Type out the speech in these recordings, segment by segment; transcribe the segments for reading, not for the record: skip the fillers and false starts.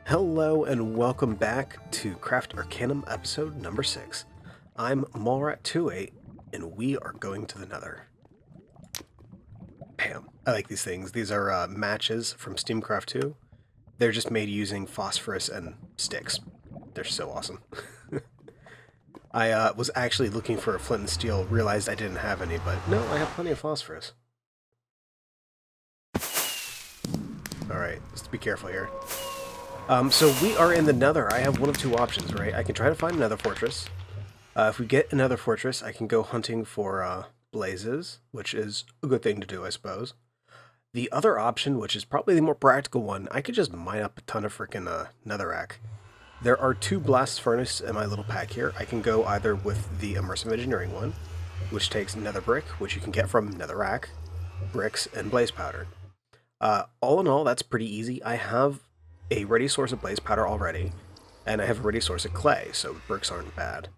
Hello and welcome back to Craft Arcanum episode number 6. I'm Mallrat28 and we are going to the Nether. Bam. I like these things. These are matches from Steamcraft 2. They're just made using phosphorus and sticks. They're so awesome. I was actually looking for a flint and steel, realized I didn't have any, but no, I have plenty of phosphorus. Alright, let's be careful here. So we are in the Nether. I have one of two options, right? I can try to find another fortress. If we get another fortress, I can go hunting for blazes, which is a good thing to do, I suppose. The other option, which is probably the more practical one, I could just mine up a ton of frickin' netherrack. There are two blast furnaces in my little pack here. I can go either with the immersive engineering one, which takes nether brick, which you can get from netherrack, bricks, and blaze powder. All in all, that's pretty easy. I have a ready source of blaze powder already, and I have a ready source of clay, so bricks aren't bad.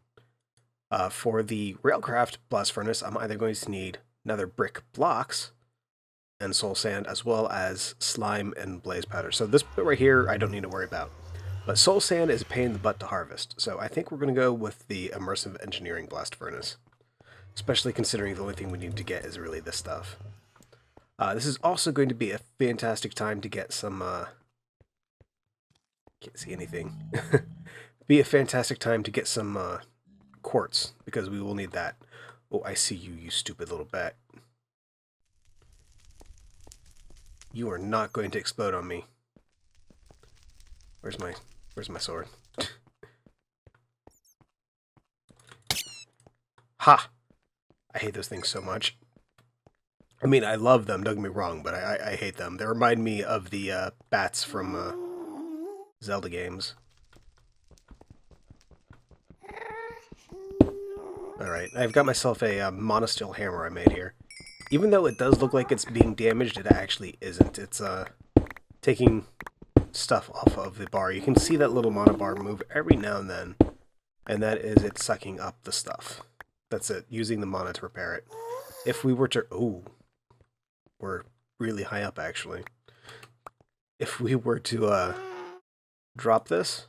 For the Railcraft blast furnace, I'm either going to need nether brick blocks and soul sand, as well as slime and blaze powder. So this bit right here, I don't need to worry about. But soul sand is a pain in the butt to harvest, so I think we're going to go with the immersive engineering blast furnace. Especially considering the only thing we need to get is really this stuff. This is also going to be a fantastic time to get some, can't see anything. Be a fantastic time to get some, quartz, because we will need that. Oh, I see you, you stupid little bat. You are not going to explode on me. Where's my sword? Ha! I hate those things so much. I mean, I love them, don't get me wrong, but I hate them. They remind me of the bats from Zelda games. Alright, I've got myself a monosteel hammer I made here. Even though it does look like it's being damaged, it actually isn't. It's taking stuff off of the bar. You can see that little mono bar move every now and that is it sucking up the stuff. That's it, using the mana to repair it. If we were to... Ooh. We're really high up, actually. If we were to drop this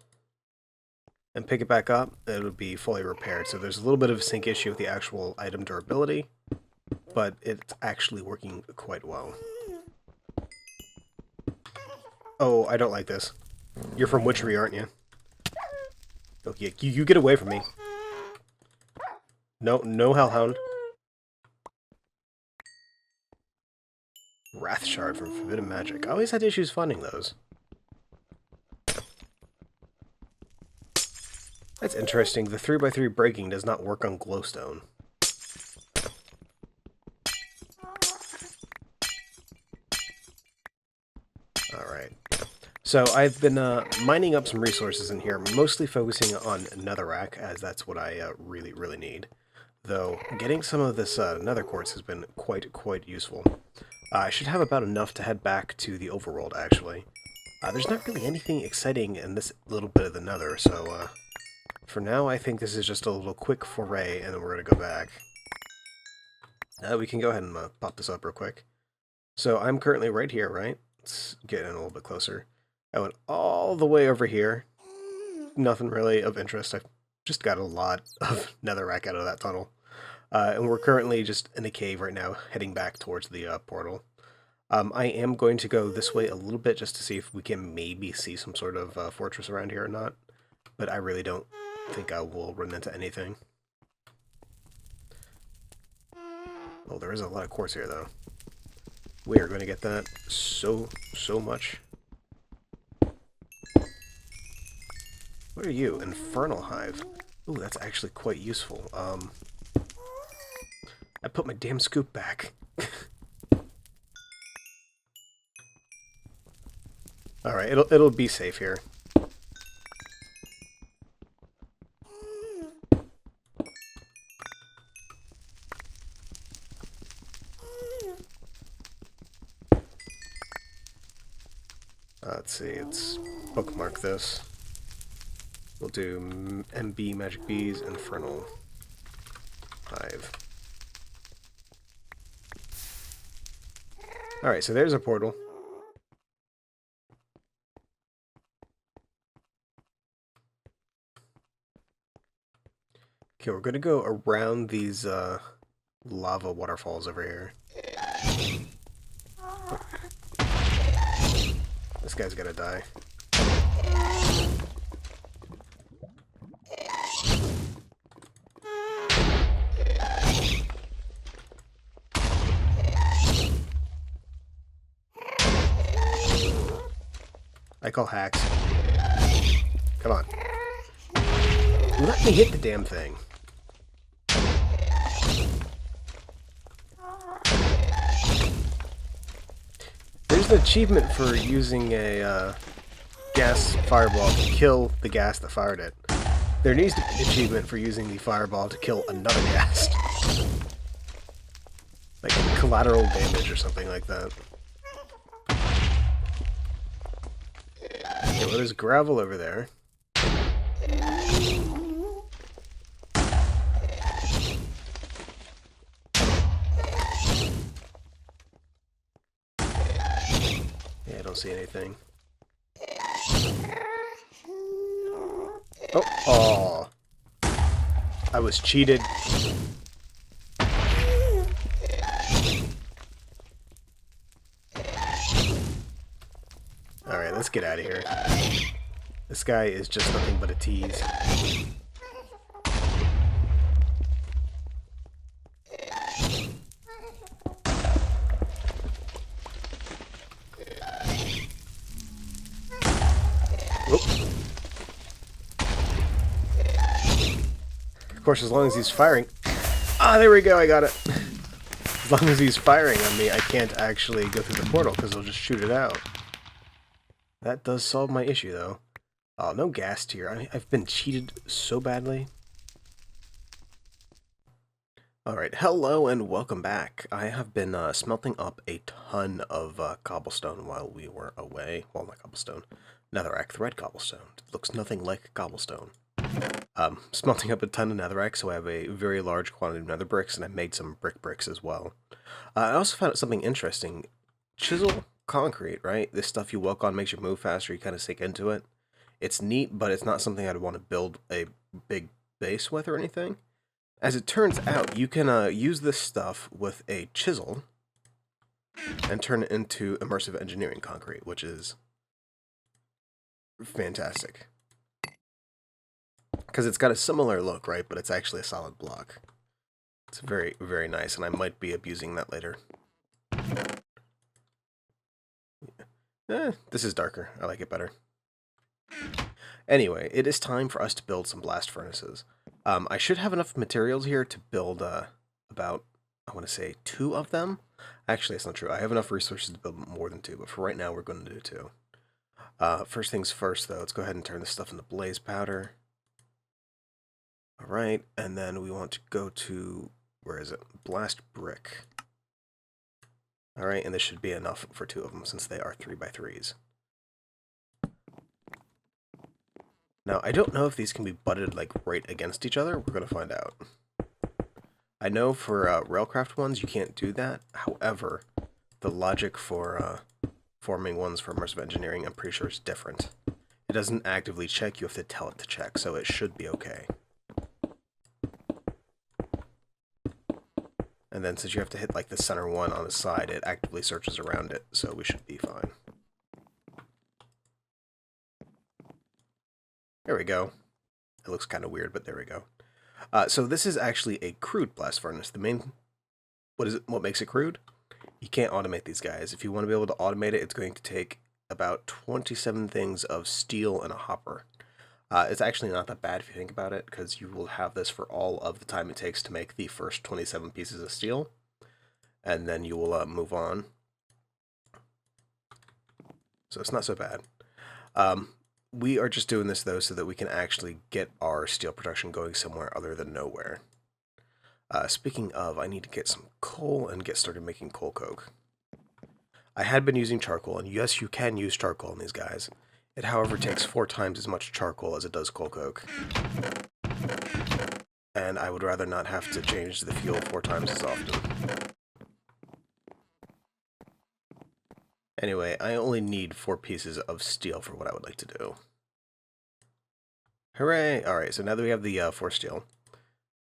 and pick it back up, it would be fully repaired. So there's a little bit of a sync issue with the actual item durability, but it's actually working quite well. Oh, I don't like this. You're from Witchery, aren't you? Oh, yeah, you get away from me. No Hellhound. Wrath Shard from Forbidden Magic. I always had issues finding those. That's interesting. The 3x3 breaking does not work on glowstone. Alright. So I've been mining up some resources in here, mostly focusing on netherrack, as that's what I really need. Though, getting some of this nether quartz has been quite useful. I should have about enough to head back to the overworld, actually. There's not really anything exciting in this little bit of the nether, so for now I think this is just a little quick foray, and then we're going to go back. We can go ahead and pop this up real quick. So I'm currently right here, right? Let's get in a little bit closer. I went all the way over here. Nothing really of interest. I've just got a lot of netherrack out of that tunnel. And we're currently just in a cave right now, heading back towards the portal. I am going to go this way a little bit just to see if we can maybe see some sort of fortress around here or not. But I really don't think I will run into anything. Oh, there is a lot of quartz here, though. We are going to get that so much. What are you? Infernal Hive. Ooh, that's actually quite useful. I put my damn scoop back. Alright, it'll be safe here. Let's see, let's bookmark this. We'll do MB Magic Bees, Infernal Hive. Alright, so there's a portal. Okay, we're gonna go around these lava waterfalls over here. This guy's gonna die. I call hacks. Come on. Let me hit the damn thing. There's an achievement for using a gas fireball to kill the gas that fired it. There needs to be an achievement for using the fireball to kill another gas. Like collateral damage or something like that. Okay, well, there's gravel over there. Yeah, I don't see anything. Oh, I was cheated. Alright, let's get out of here. This guy is just nothing but a tease. Of course, as long as he's firing... Ah, there we go, I got it. As long as he's firing on me, I can't actually go through the portal, because he'll just shoot it out. That does solve my issue, though. Oh, no gas tier. I've been cheated so badly. Alright, hello and welcome back. I have been smelting up a ton of cobblestone while we were away. Well, not cobblestone. Netherrack thread cobblestone. It looks nothing like cobblestone. Smelting up a ton of netherrack, so I have a very large quantity of nether bricks, and I made some bricks as well. I also found out something interesting. Chisel concrete, right? This stuff you walk on makes you move faster, you kind of sink into it. It's neat, but it's not something I'd want to build a big base with or anything. As it turns out, you can use this stuff with a chisel and turn it into immersive engineering concrete, which is fantastic. Because it's got a similar look, right? But it's actually a solid block. It's very, very nice, and I might be abusing that later. This is darker. I like it better. Anyway, it is time for us to build some blast furnaces. I should have enough materials here to build about, I want to say, 2 of them. Actually, that's not true. I have enough resources to build more than 2, but for right now, we're going to do 2. First things first, though, let's go ahead and turn this stuff into blaze powder. Alright, and then we want to go to, where is it? Blast brick. Alright, and this should be enough for 2 of them since they are 3x3s. Now, I don't know if these can be butted like right against each other. We're going to find out. I know for Railcraft ones, you can't do that. However, the logic for forming ones for immersive engineering, I'm pretty sure is different. It doesn't actively check, you have to tell it to check, so it should be okay. And then since you have to hit like the center one on the side, it actively searches around it, so we should be fine. There we go. It looks kind of weird, but there we go. So this is actually a crude blast furnace. The main... What makes it crude? You can't automate these guys. If you want to be able to automate it, it's going to take about 27 things of steel and a hopper. It's actually not that bad if you think about it, because you will have this for all of the time it takes to make the first 27 pieces of steel, and then you will move on. So it's not so bad. We are just doing this, though, so that we can actually get our steel production going somewhere other than nowhere. Speaking of, I need to get some coal and get started making coal coke. I had been using charcoal, and yes, you can use charcoal in these guys. It, however, takes 4 times as much charcoal as it does coal coke. And I would rather not have to change the fuel 4 times as often. Anyway, I only need 4 pieces of steel for what I would like to do. Hooray! Alright, so now that we have the 4 steel,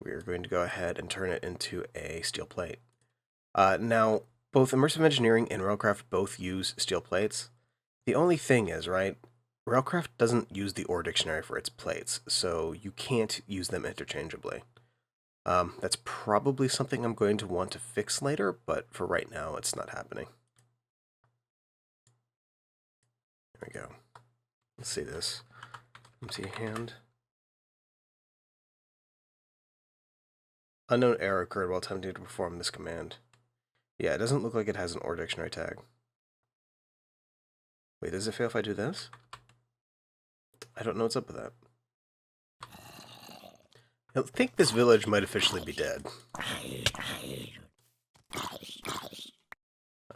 we are going to go ahead and turn it into a steel plate. Now, both Immersive Engineering and Railcraft both use steel plates. The only thing is, right, Railcraft doesn't use the ore dictionary for its plates, so you can't use them interchangeably. That's probably something I'm going to want to fix later, but for right now, it's not happening. There we go. Let's see this. Empty hand. Unknown error occurred while attempting to perform this command. Yeah, it doesn't look like it has an ore dictionary tag. Wait, does it fail if I do this? I don't know what's up with that. I think this village might officially be dead.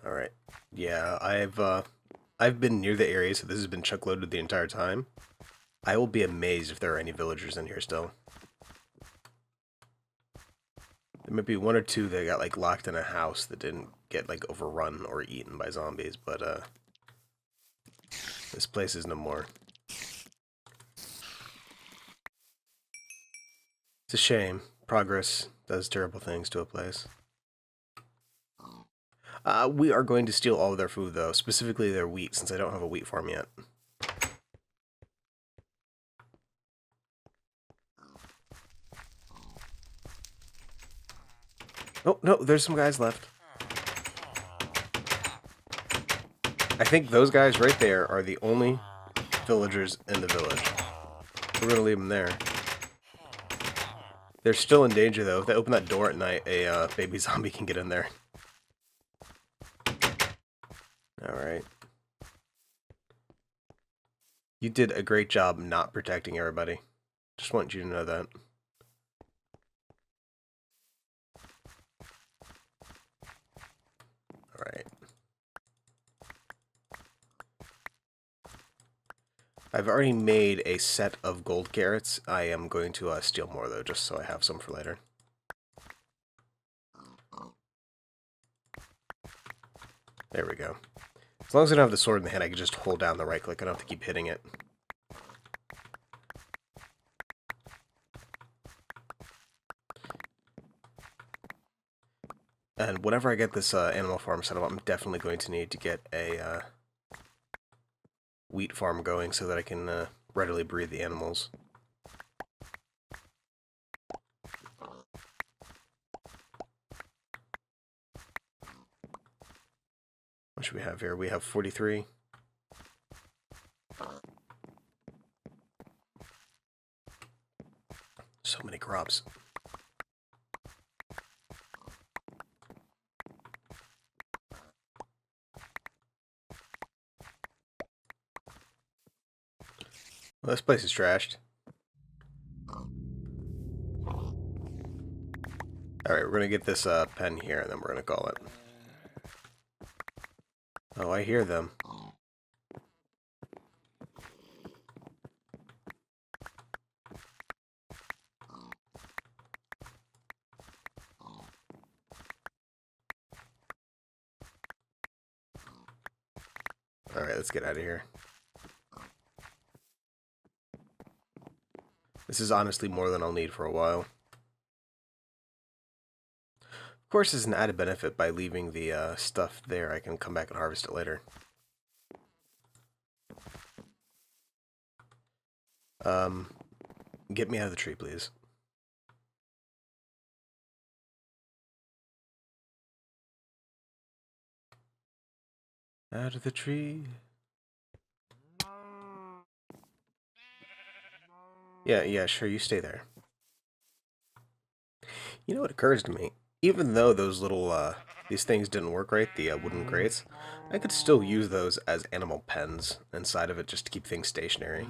Alright. Yeah, I've been near the area, so this has been chuckloaded the entire time. I will be amazed if there are any villagers in here still. There might be one or two that got, like, locked in a house that didn't get, like, overrun or eaten by zombies, but, this place is no more. It's a shame. Progress does terrible things to a place. We are going to steal all of their food, though, specifically their wheat, since I don't have a wheat farm yet. Oh, no, there's some guys left. I think those guys right there are the only villagers in the village. We're going to leave them there. They're still in danger, though. If they open that door at night, a baby zombie can get in there. Alright. You did a great job not protecting everybody. Just want you to know that. Alright. I've already made a set of gold carrots. I am going to steal more, though, just so I have some for later. There we go. As long as I don't have the sword in the hand, I can just hold down the right click. I don't have to keep hitting it. And whenever I get this animal farm set up, I'm definitely going to need to get a wheat farm going so that I can readily breed the animals. What should we have here? We have 43. So many crops. Well, this place is trashed. Alright, we're going to get this pen here, and then we're going to call it. Oh, I hear them. Alright, let's get out of here. This is honestly more than I'll need for a while. Of course, as an added benefit, by leaving the stuff there, I can come back and harvest it later. Get me out of the tree, please. Out of the tree. Yeah, sure, you stay there. You know what occurs to me? Even though those little, these things didn't work right, the wooden crates, I could still use those as animal pens inside of it just to keep things stationary.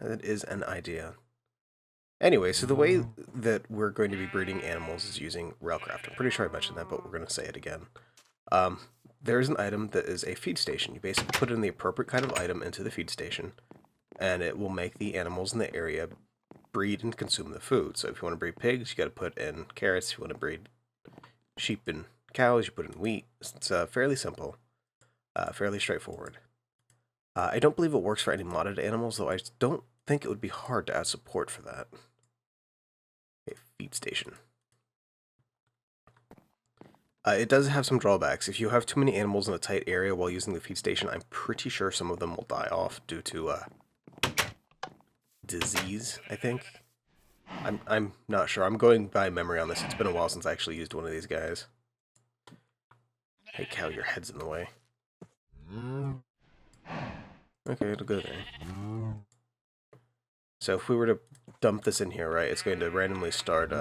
That is an idea. Anyway, so the way that we're going to be breeding animals is using Railcraft. I'm pretty sure I mentioned that, but we're going to say it again. There's an item that is a feed station. You basically put in the appropriate kind of item into the feed station, and it will make the animals in the area breed and consume the food. So if you want to breed pigs, you got to put in carrots. If you want to breed sheep and cows, you put in wheat. It's fairly simple, fairly straightforward. I don't believe it works for any modded animals, though I don't think it would be hard to add support for that. Okay, feed station. It does have some drawbacks. If you have too many animals in a tight area while using the feed station, I'm pretty sure some of them will die off due to disease, I think. I'm not sure. I'm going by memory on this. It's been a while since I actually used one of these guys. Hey cow, your head's in the way. Okay, it'll go there. So if we were to dump this in here, right, it's going to randomly start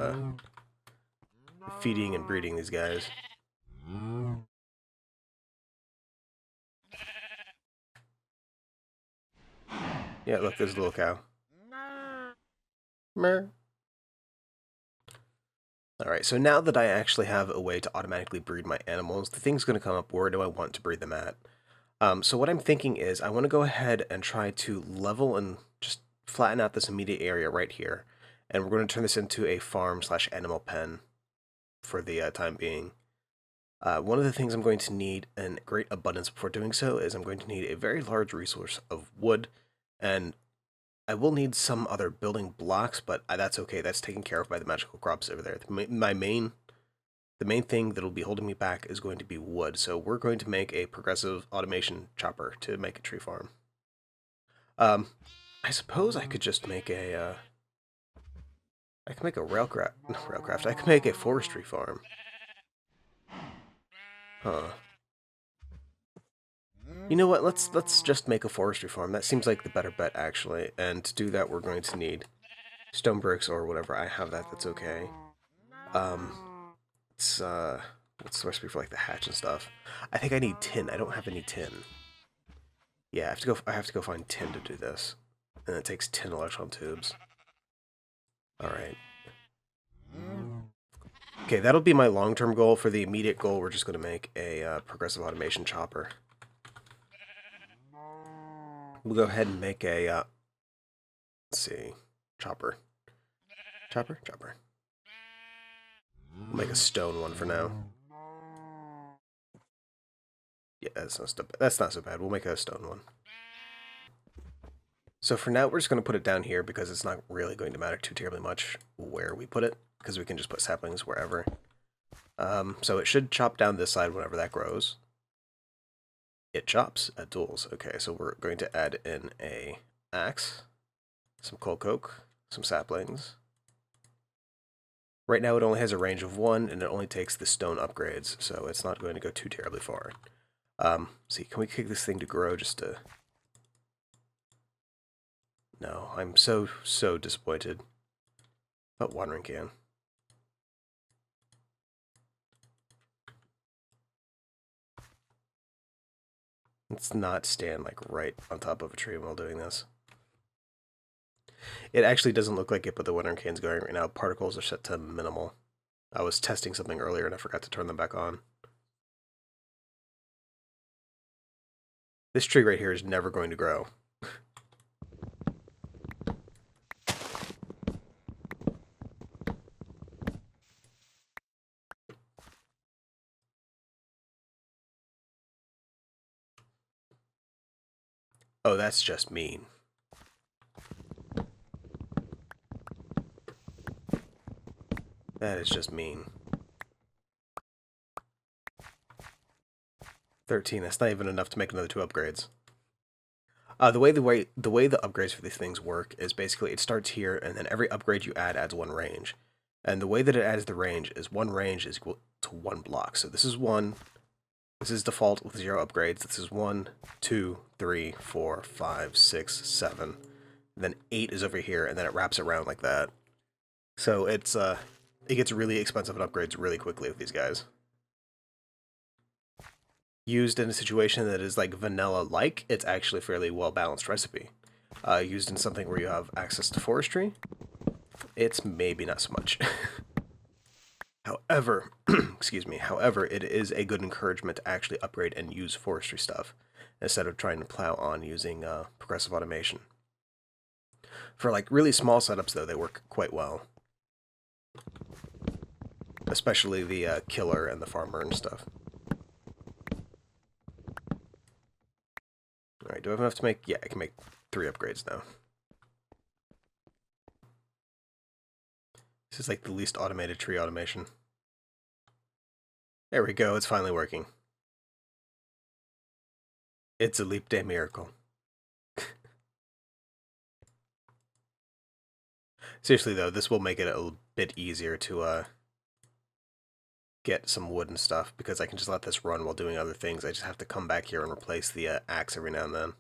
feeding and breeding these guys. Yeah, look, there's a little cow. Mer. Alright, so now that I actually have a way to automatically breed my animals, the thing's going to come up, where do I want to breed them at? So what I'm thinking is I want to go ahead and try to level and just flatten out this immediate area right here. And we're going to turn this into a farm/animal pen for the time being. One of the things I'm going to need in great abundance before doing so is I'm going to need a very large resource of wood, and I will need some other building blocks, but that's okay. That's taken care of by the magical crops over there. The main thing that'll be holding me back is going to be wood, so we're going to make a progressive automation chopper to make a tree farm. I suppose I could just make a, I can make a railcraft. I could make a forestry farm. Huh. You know what, let's just make a forestry farm. That seems like the better bet, actually. And to do that, we're going to need stone bricks or whatever. I have that, that's okay. What's the recipe for, like, the hatch and stuff? I think I need tin. I don't have any tin. Yeah, I have to go find tin to do this. And it takes 10 electron tubes. Alright. Okay, that'll be my long-term goal. For the immediate goal, we're just going to make a progressive automation chopper. We'll go ahead and make a, let's see, chopper. Chopper? We'll make a stone one for now. Yeah, that's not so bad. We'll make a stone one. So for now, we're just going to put it down here because it's not really going to matter too terribly much where we put it, because we can just put saplings wherever. So it should chop down this side whenever that grows. It chops at duals. Okay, so we're going to add in a axe, some coal coke, some saplings. Right now it only has a range of 1, and it only takes the stone upgrades, so it's not going to go too terribly far. See, can we kick this thing to grow just to... No, I'm so disappointed. But watering can. Let's not stand, like, right on top of a tree while doing this. It actually doesn't look like it, but the watering can's going right now. Particles are set to minimal. I was testing something earlier and I forgot to turn them back on. This tree right here is never going to grow. Oh, that's just mean. That is just mean. 13, that's not even enough to make another 2 upgrades. The way the upgrades for these things work is basically it starts here, and then every upgrade you add adds 1 range. And the way that it adds the range is 1 range is equal to 1 block. So this is 1. This is default with 0 upgrades. This is 1, 2, 3, 4, 5, 6, 7. Then 8 is over here, and then it wraps around like that. So it's it gets really expensive in upgrades really quickly with these guys. Used in a situation that is like vanilla-like, it's actually a fairly well-balanced recipe. Used in something where you have access to forestry, it's maybe not so much. However, excuse me, however, it is a good encouragement to actually upgrade and use forestry stuff instead of trying to plow on using progressive automation. For like really small setups, though, they work quite well. Especially the killer and the farmer and stuff. Alright, do I have enough to make... Yeah, I can make 3 upgrades now. This is like the least automated tree automation. There we go, it's finally working. It's a leap day miracle. Seriously though, this will make it a little bit easier to get some wood and stuff, because I can just let this run while doing other things. I just have to come back here and replace the axe every now and then.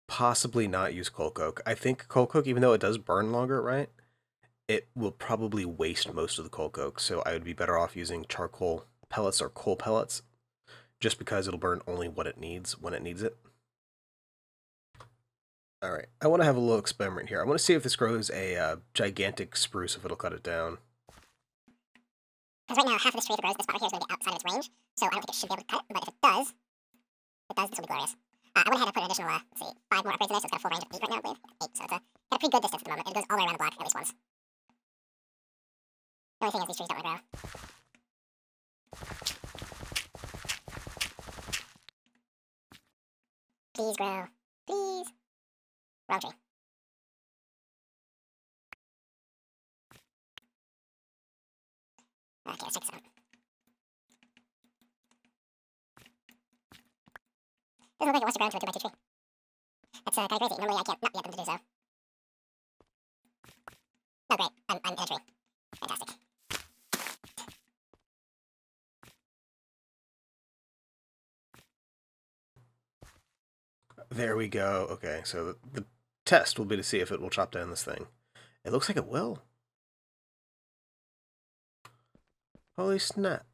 Possibly not use coal coke. I think coal coke, even though it does burn longer, right? It will probably waste most of the coal coke, so I would be better off using charcoal pellets or coal pellets, just because it'll burn only what it needs when it needs it. Alright, I want to have a little experiment here. I want to see if this grows a gigantic spruce, if it'll cut it down. Because right now, half of this tree, if it grows, this part here is going to be outside of its range, so I don't think it should be able to cut it, but if it does, this will be glorious. I went ahead and put an additional, let's see, 5 more upgrades in there, so it's got a full range of 8 right now, I believe. 8, so it's got a pretty good distance at the moment. It goes all the way around the block at least once. The only thing is these trees don't want to grow. Please grow. Please. Wrong tree. Okay, let's check this out. Doesn't look like it wants to grow into a 2x2 tree. That's kind of crazy. Normally I can't not get them to do so. Oh great, I'm in a tree. Fantastic. There we go. Okay, so the test will be to see if it will chop down this thing. It looks like it will. Holy snap.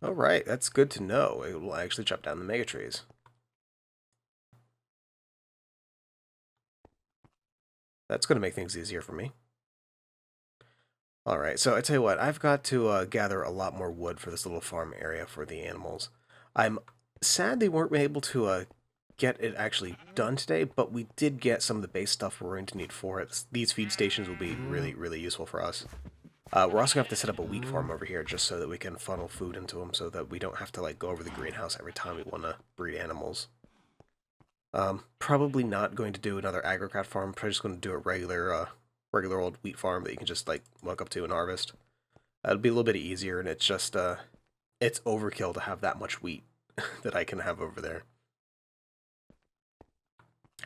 Alright, that's good to know. It will actually chop down the mega trees. That's going to make things easier for me. Alright, so I tell you what, I've got to gather a lot more wood for this little farm area for the animals. I'm sad they weren't able to get it actually done today, but we did get some of the base stuff we're going to need for it. These feed stations will be really, really useful for us. We're also going to have to set up a wheat farm over here just so that we can funnel food into them, so that we don't have to like go over the greenhouse every time we want to breed animals. Probably not going to do another agrocraft farm, probably just going to do a regular old wheat farm that you can just like walk up to and harvest. It'll be a little bit easier, and it's just it's overkill to have that much wheat that I can have over there.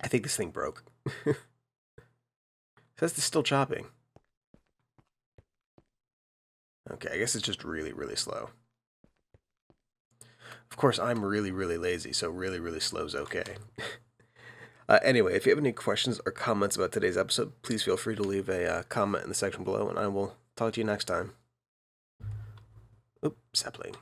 I think this thing broke. It says it's still chopping. Okay, I guess it's just really, really slow. Of course, I'm really, really lazy, so really, really slow is okay. Anyway, if you have any questions or comments about today's episode, please feel free to leave a comment in the section below, and I will talk to you next time. Oops, sapling.